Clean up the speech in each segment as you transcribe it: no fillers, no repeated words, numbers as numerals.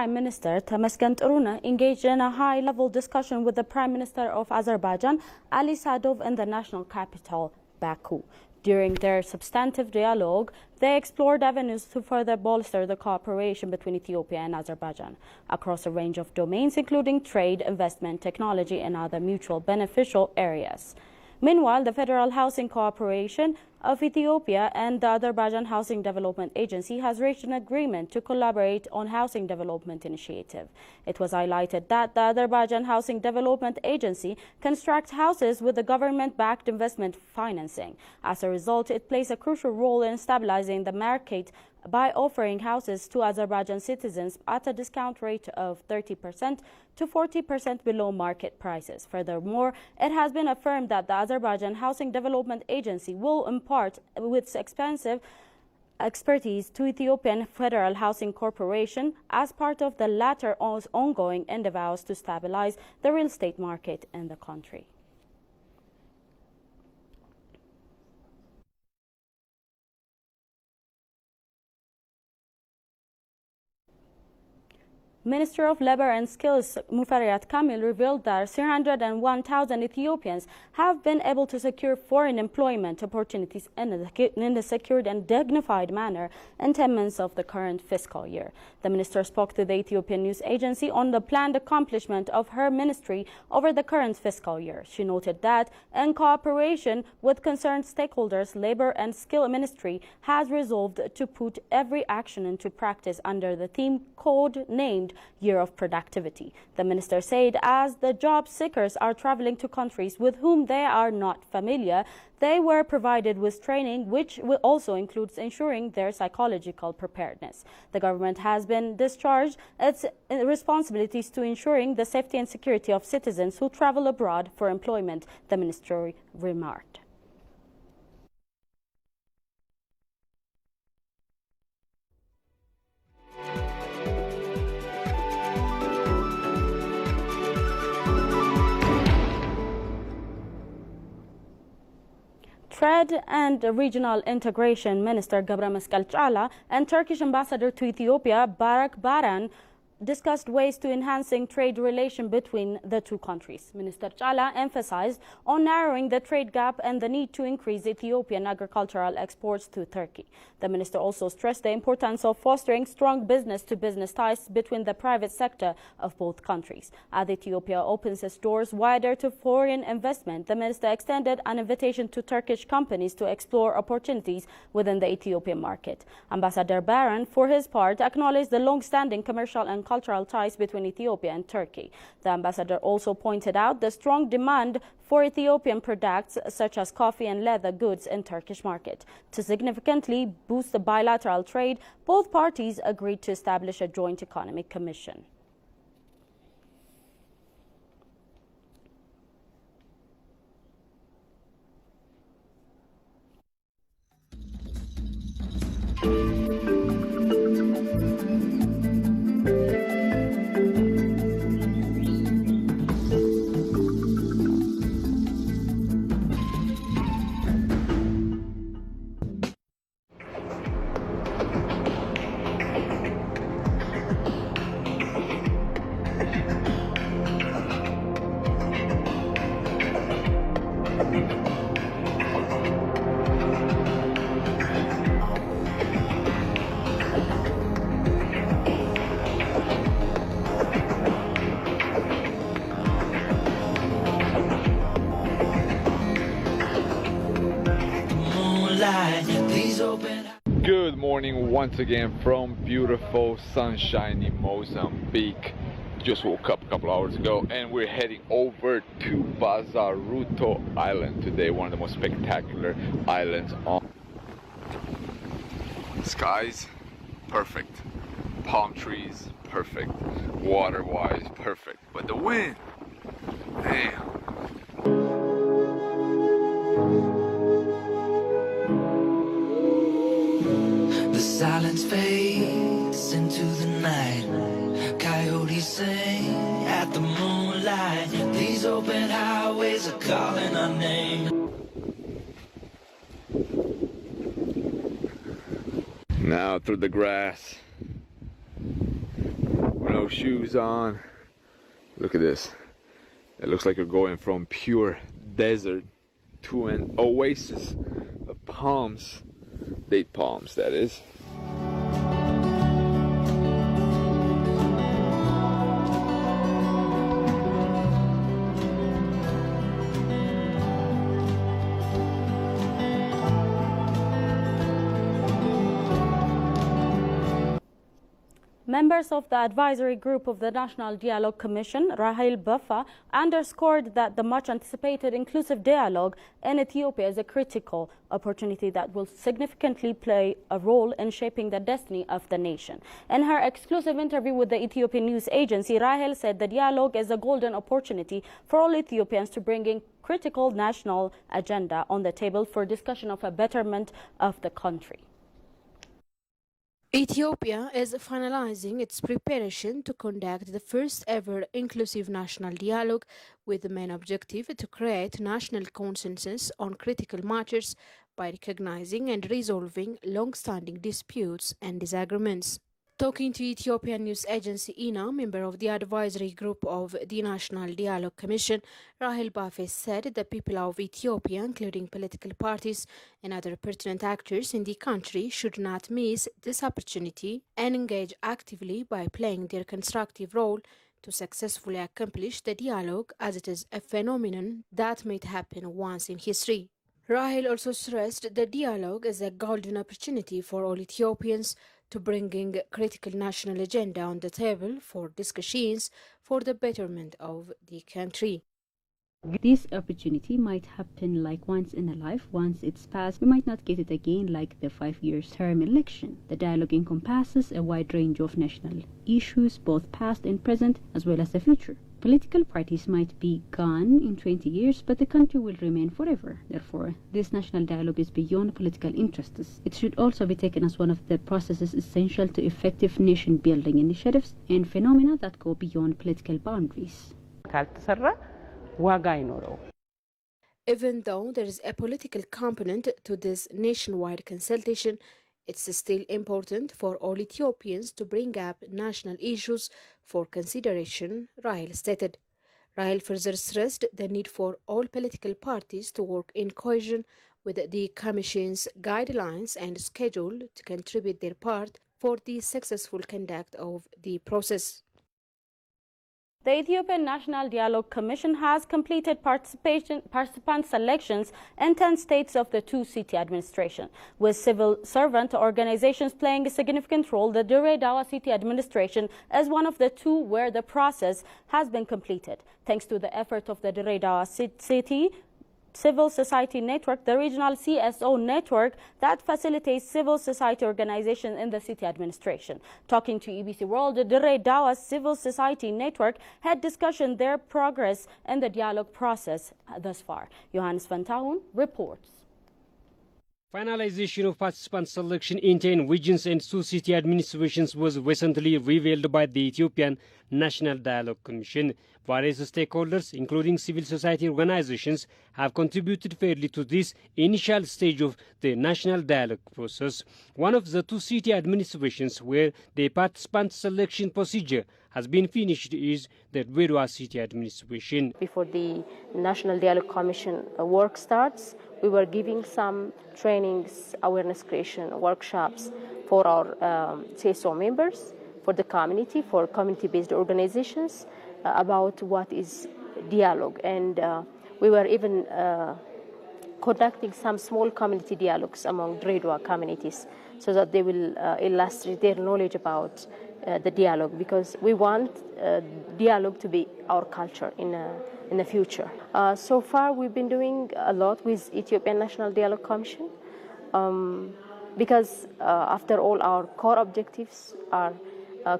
Prime Minister Temesgen Turuna engaged in a high-level discussion with the Prime Minister of Azerbaijan, Ali Sadov, in the national capital, Baku. During their substantive dialogue, they explored avenues to further bolster the cooperation between Ethiopia and Azerbaijan across a range of domains, including trade, investment, technology, and other mutual beneficial areas. Meanwhile, the Federal Housing Corporation of Ethiopia and the Azerbaijan Housing Development Agency has reached an agreement to collaborate on housing development initiative. It was highlighted that the Azerbaijan Housing Development Agency constructs houses with the government-backed investment financing. As a result, it plays a crucial role in stabilizing the market by offering houses to Azerbaijan citizens at a discount rate of 30% to 40% below market prices. Furthermore, it has been affirmed that the Azerbaijan Housing Development Agency will impart its expensive expertise to Ethiopian Federal Housing Corporation as part of the latter's ongoing endeavors to stabilize the real estate market in the country. Minister of Labor and Skills Muferiat Kamil revealed that 301,000 Ethiopians have been able to secure foreign employment opportunities in a secured and dignified manner in 10 months of the current fiscal year. The minister spoke to the Ethiopian news agency on the planned accomplishment of her ministry over the current fiscal year. She noted that, in cooperation with concerned stakeholders, Labor and Skill Ministry has resolved to put every action into practice under the theme code-named Year of Productivity. The minister said as the job seekers are traveling to countries with whom they are not familiar, they were provided with training, which also includes ensuring their psychological preparedness. The government has been discharged its responsibilities to ensuring the safety and security of citizens who travel abroad for employment, the ministry remarked. Trade and Regional Integration Minister Gebreመስቀል Çağlar and Turkish Ambassador to Ethiopia Barak Baran discussed ways to enhancing trade relations between the two countries. Minister Çağlar emphasized on narrowing the trade gap and the need to increase Ethiopian agricultural exports to Turkey. The minister also stressed the importance of fostering strong business-to-business ties between the private sector of both countries. As Ethiopia opens its doors wider to foreign investment, the minister extended an invitation to Turkish companies to explore opportunities within the Ethiopian market. Ambassador Baran, for his part, acknowledged the long-standing commercial and cultural ties between Ethiopia and Turkey. The ambassador also pointed out the strong demand for Ethiopian products such as coffee and leather goods in Turkish market. To significantly boost the bilateral trade, both parties agreed to establish a joint economic commission. Good morning once again from beautiful sunshiny Mozambique. Just woke up a couple hours ago and we're heading over to Bazaruto Island today, one of the most spectacular islands on. Skies perfect, palm trees perfect, water wise perfect, but the wind, damn. Silence fades into the night. Coyotes sing at the moonlight. These open highways are calling our name. Now through the grass, we're snowshoes on. Look at this. It looks like you're going from pure desert to an oasis of palms, date palms that is. Members of the advisory group of the National Dialogue Commission, Rahel Baffa, underscored that the much-anticipated inclusive dialogue in Ethiopia is a critical opportunity that will significantly play a role in shaping the destiny of the nation. In her exclusive interview with the Ethiopian news agency, Rahel said the dialogue is a golden opportunity for all Ethiopians to bring in critical national agenda on the table for discussion of a betterment of the country. Ethiopia is finalizing its preparation to conduct the first ever inclusive national dialogue with the main objective to create national consensus on critical matters by recognizing and resolving long-standing disputes and disagreements. Talking to Ethiopian news agency INA, member of the advisory group of the National Dialogue Commission, Rahel Baffa said the people of Ethiopia, including political parties and other pertinent actors in the country, should not miss this opportunity and engage actively by playing their constructive role to successfully accomplish the dialogue, as it is a phenomenon that might happen once in history. Rahel also stressed the dialogue is a golden opportunity for all Ethiopians to bringing critical national agenda on the table for discussions for the betterment of the country. This opportunity might happen like once in a life. Once it's passed, we might not get it again, like the 5-year term election. The dialogue encompasses a wide range of national issues, both past and present, as well as the future. Political parties might be gone in 20 years, but the country will remain forever. Therefore, this national dialogue is beyond political interests. It should also be taken as one of the processes essential to effective nation-building initiatives and phenomena that go beyond political boundaries. Even though there is a political component to this nationwide consultation, it's still important for all Ethiopians to bring up national issues for consideration, Rahel stated. Rahel further stressed the need for all political parties to work in cohesion with the Commission's guidelines and schedule to contribute their part for the successful conduct of the process. The Ethiopian National Dialogue Commission has completed participant selections in 10 states of the two-city administration, with civil servant organizations playing a significant role. The Dire Dawa City Administration is one of the two where the process has been completed. Thanks to the effort of the Dire Dawa City Civil Society Network, the regional CSO network that facilitates civil society organizations in the city administration. Talking to EBC World, the Dire Dawa Civil Society Network had discussed their progress in the dialogue process thus far. Johannes van Taun reports. Finalization of participant selection in 10 regions and 2 city administrations was recently revealed by the Ethiopian National Dialogue Commission. Various stakeholders, including civil society organizations, have contributed fairly to this initial stage of the national dialogue process. One of the 2 city administrations where the participant selection procedure has been finished is the Dire Dawa City Administration. Before the National Dialogue Commission work starts, we were giving some trainings, awareness creation workshops for our CSO members, for the community, for community-based organizations about what is dialogue. And we were even conducting some small community dialogues among Dire Dawa communities so that they will illustrate their knowledge about the dialogue, because we want dialogue to be our culture in the future. So far, we've been doing a lot with Ethiopian National Dialogue Commission because after all, our core objectives are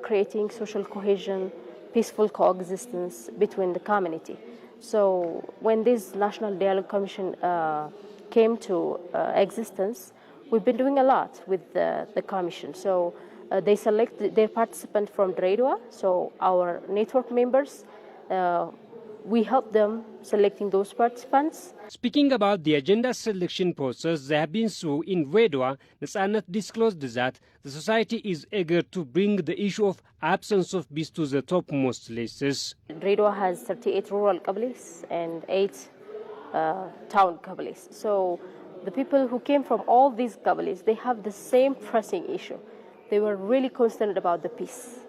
creating social cohesion, peaceful coexistence between the community. So when this National Dialogue Commission came to existence, we've been doing a lot with the commission. So they select their participant from Dire Dawa, so our network members we help them selecting those participants. Speaking about the agenda selection process they have been through in Redwa, Nasanet disclosed that the society is eager to bring the issue of absence of peace to the topmost lists. Redwa has 38 rural qabalis and 8 town qabalis. So the people who came from all these qabalis, they have the same pressing issue. They were really concerned about the peace,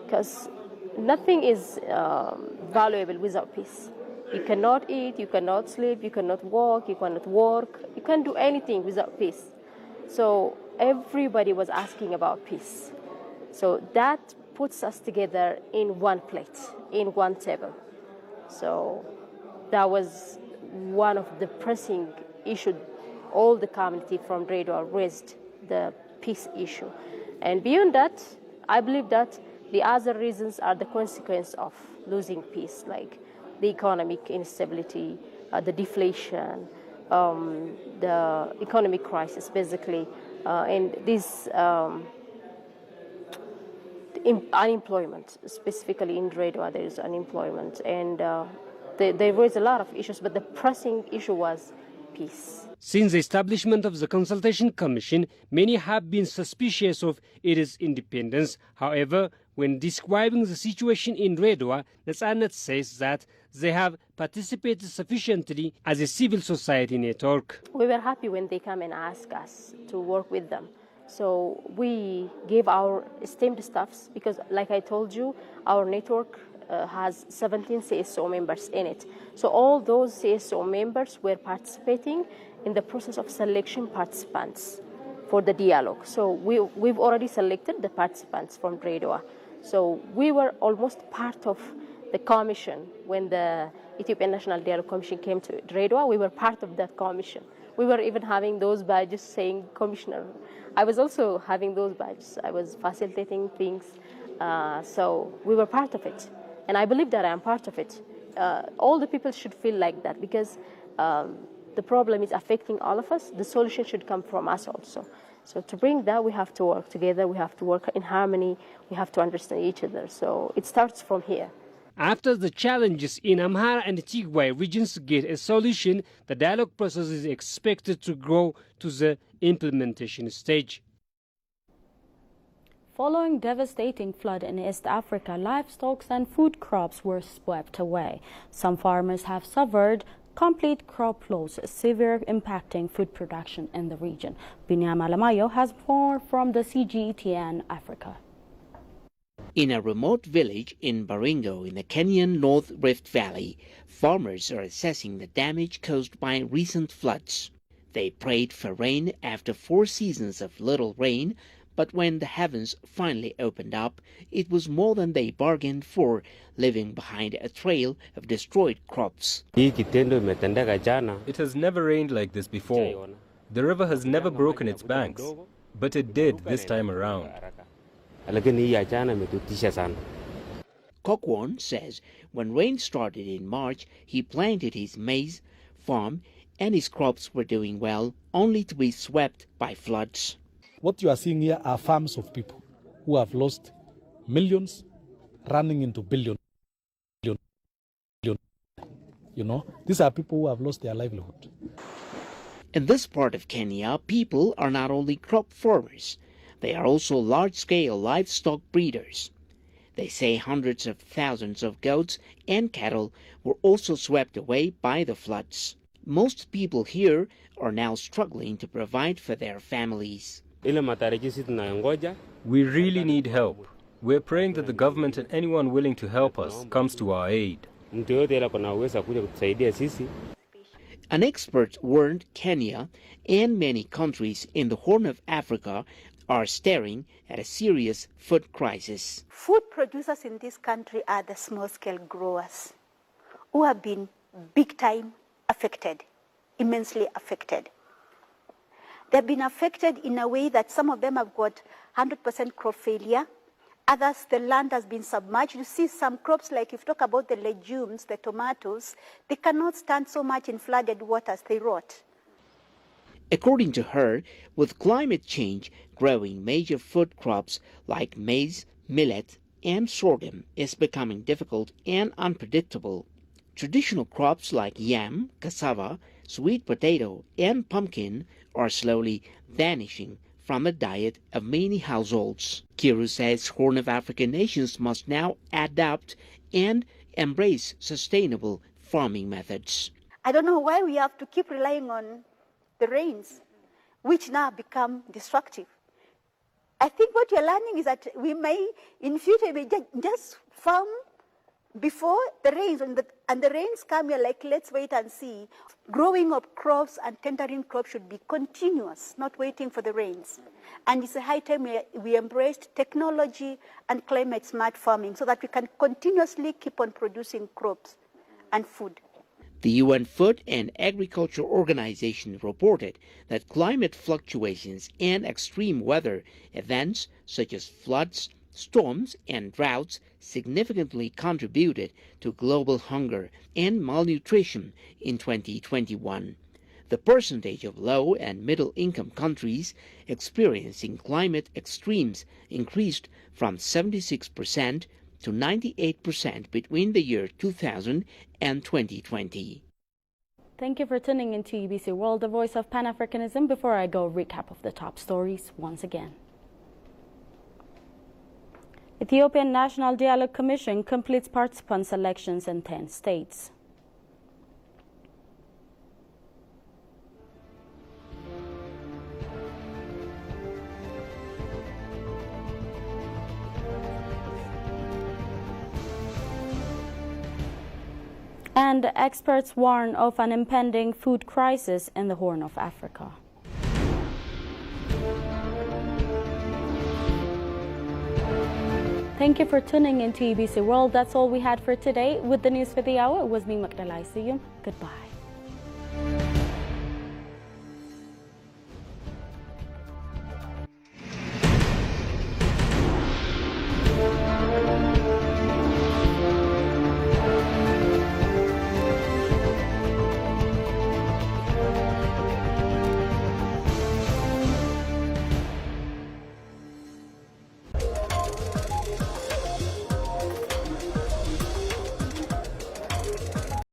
because nothing is valuable without peace. You cannot eat, you cannot sleep, you cannot walk, you cannot work, you can't do anything without peace. So everybody was asking about peace. So that puts us together in one plate, in one table. So that was one of the pressing issues all the community from Redwa raised, the peace issue. And beyond that, I believe that the other reasons are the consequence of losing peace, like the economic instability, the deflation, the economic crisis, basically, and this unemployment, specifically in Redwa, there is unemployment, and there was a lot of issues, but the pressing issue was peace. Since the establishment of the Consultation Commission, many have been suspicious of its independence. However, when describing the situation in Redwa, Nasanet says that they have participated sufficiently as a civil society network. We were happy when they come and ask us to work with them. So we gave our esteemed staffs, because like I told you, our network has 17 CSO members in it. So all those CSO members were participating in the process of selection participants for the dialogue. So we've already selected the participants from Redwa. So we were almost part of the commission. When the Ethiopian National Dialogue Commission came to Redwa, we were part of that commission. We were even having those badges saying commissioner. I was also having those badges. I was facilitating things. So we were part of it. And I believe that I am part of it. All the people should feel like that, because the problem is affecting all of us. The solution should come from us also. So to bring that, we have to work together. We have to work in harmony. We have to understand each other. So it starts from here. After the challenges in Amhara and Tigray regions get a solution, the dialogue process is expected to grow to the implementation stage. Following devastating flood in East Africa, livestock and food crops were swept away. Some farmers have suffered complete crop loss, severe impacting food production in the region. Binyam Alamayo has more from the CGTN Africa. In a remote village in Baringo in the Kenyan North Rift Valley, farmers are assessing the damage caused by recent floods. They prayed for rain after 4 seasons of little rain, but when the heavens finally opened up, it was more than they bargained for, leaving behind a trail of destroyed crops. It has never rained like this before. The river has never broken its banks, but it did this time around. Kokwan says when rain started in March, he planted his maize farm and his crops were doing well, only to be swept by floods. What you are seeing here are farms of people who have lost millions, running into billions. You know, these are people who have lost their livelihood. In this part of Kenya, people are not only crop farmers, they are also large-scale livestock breeders. They say hundreds of thousands of goats and cattle were also swept away by the floods. Most people here are now struggling to provide for their families. We really need help. We're praying that the government and anyone willing to help us comes to our aid. An expert warned Kenya and many countries in the Horn of Africa are staring at a serious food crisis. Food producers in this country are the small-scale growers who have been big-time affected, immensely affected. They've been affected in a way that some of them have got 100% crop failure. Others, the land has been submerged. You see some crops, like if you talk about the legumes, the tomatoes, they cannot stand so much in flooded waters, they rot. According to her, with climate change, growing major food crops like maize, millet, and sorghum is becoming difficult and unpredictable. Traditional crops like yam, cassava, sweet potato, and pumpkin are slowly vanishing from the diet of many households. Kiru says Horn of Africa nations must now adapt and embrace sustainable farming methods. I don't know why we have to keep relying on the rains, which now become destructive. I think what you're learning is that we may, in future, just farm before the rains, and the rains come, you're like, let's wait and see. Growing of crops and tendering crops should be continuous, not waiting for the rains. And it's a high time we embraced technology and climate smart farming so that we can continuously keep on producing crops and food. The UN Food and Agriculture Organization reported that climate fluctuations and extreme weather events such as floods, storms, and droughts significantly contributed to global hunger and malnutrition in 2021. The percentage of low and middle income countries experiencing climate extremes increased from 76% to 98% between the year 2000 and 2020. Thank you for tuning into EBC World, the voice of Pan-Africanism. Before I go, recap of the top stories once again. Ethiopian National Dialogue Commission completes participant selections in 10 states. And experts warn of an impending food crisis in the Horn of Africa. Thank you for tuning into EBC World. That's all we had for today. With the news for the hour, it was me, Magdalena Isayum. Goodbye.